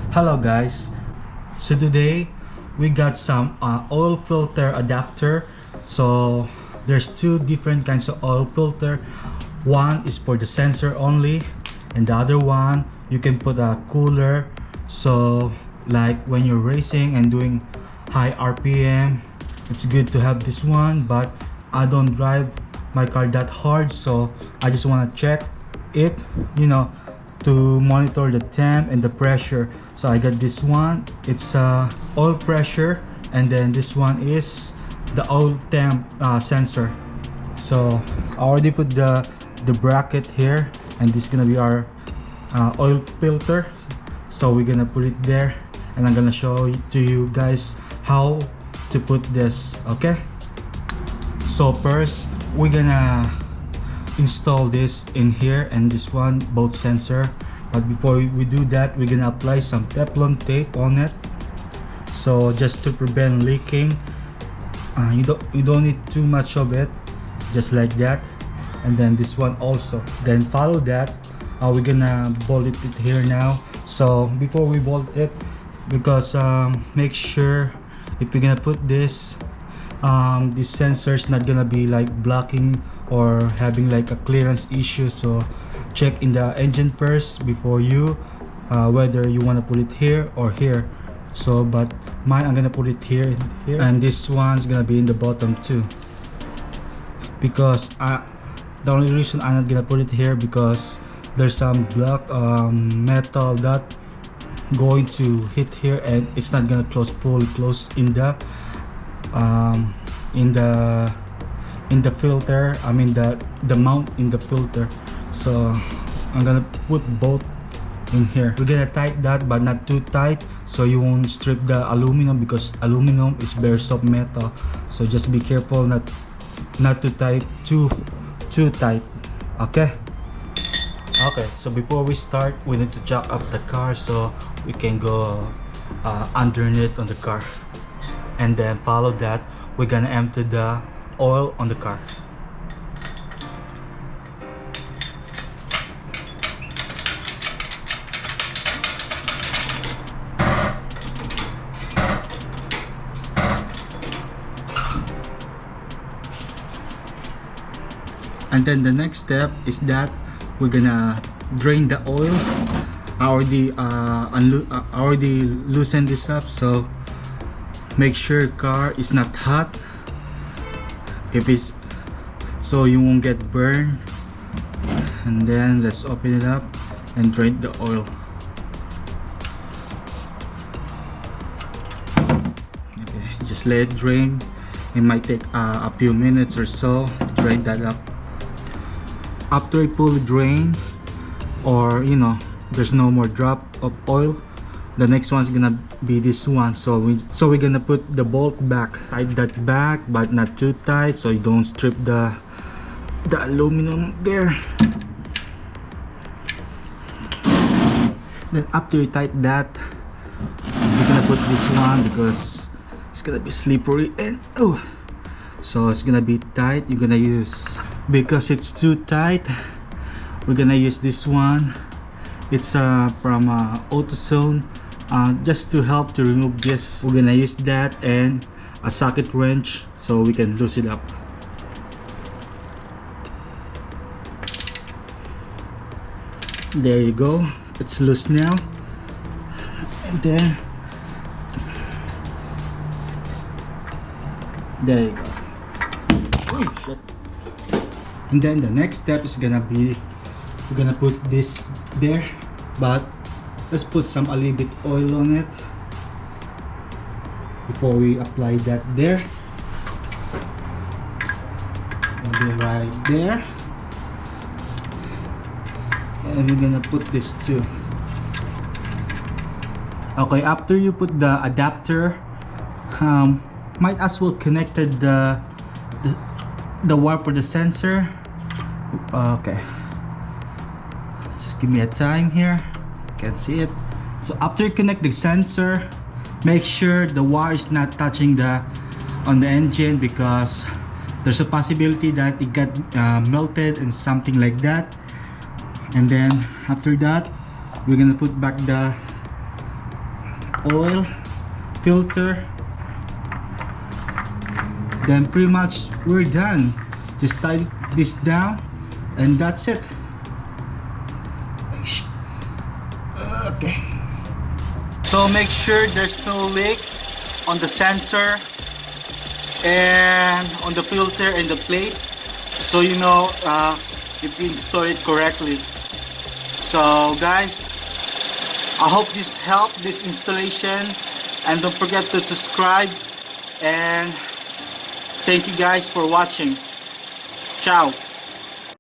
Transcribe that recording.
Hello guys, so today we got some oil filter adapter. So there's two different kinds of oil filter. One is for the sensor only, and the other one you can put a cooler. So like when you're racing and doing high RPM, it's good to have this one. But I don't drive my car that hard, so I just want to check it, to monitor the temp and the pressure. So I got this one. It's oil pressure, and then this one is the oil temp sensor. So I already put the bracket here, and this is gonna be our oil filter. So we're gonna put it there, and I'm gonna show it to you guys how to put this. Okay, so first we're gonna install this in here, and this one, both sensor. But before we do that, we're gonna apply some Teflon tape on it, so just to prevent leaking. You don't need too much of it, just like that. And then this one also. Then follow that, we're gonna bolt it here now. So before we bolt it, because make sure if you're gonna put this sensor is not gonna be like blocking or having like a clearance issue. So check in the engine first before you whether you want to put it here or here. So but mine, I'm gonna put it here, and this one's gonna be in the bottom too, because the only reason I'm not gonna put it here because there's some block metal that going to hit here, and it's not gonna fully close in the filter. I mean the mount in the filter. So I'm gonna put both in here. We're gonna tighten that, but not too tight, so you won't strip the aluminum, because aluminum is very soft metal. So just be careful not to tight too tight. Okay, so before we start, we need to jack up the car so we can go underneath on the car, and then follow that, we're gonna empty the oil on the car. And then the next step is that we're gonna drain the oil. I already loosened this up, so make sure car is not hot, if it's so you won't get burned. And then let's open it up and drain the oil. Okay, just let it drain. It might take a few minutes or so to drain that up. After it fully drained, or there's no more drop of oil, the next one's gonna be this one. So we're gonna put the bolt back, tight that back, but not too tight, so you don't strip the aluminum there. Then after you tighten that, we're gonna put this one because it's gonna be slippery, and so it's gonna be tight. You're gonna use, because it's too tight, we're gonna use this one. It's from AutoZone, just to help to remove this. We're gonna use that and a socket wrench so we can loosen it up. There you go, it's loose now. And then there you go. Oh shit. And then the next step is gonna be, we're gonna put this there, but let's put a little bit oil on it before we apply that there. Maybe right there, and we're gonna put this too. Okay, after you put the adapter, might as well connected the wire for the sensor. Okay, just give me a time here, can't see it. So after you connect the sensor, make sure the wire is not touching on the engine, because there's a possibility that it got melted and something like that. And then after that, we're gonna put back oil filter, then pretty much we're done. Just tie this down and that's it. Okay, so make sure there's no leak on the sensor and on the filter and the plate, so you know if you install it correctly. So guys, I hope this helped, this installation, and don't forget to subscribe, and thank you guys for watching. Ciao.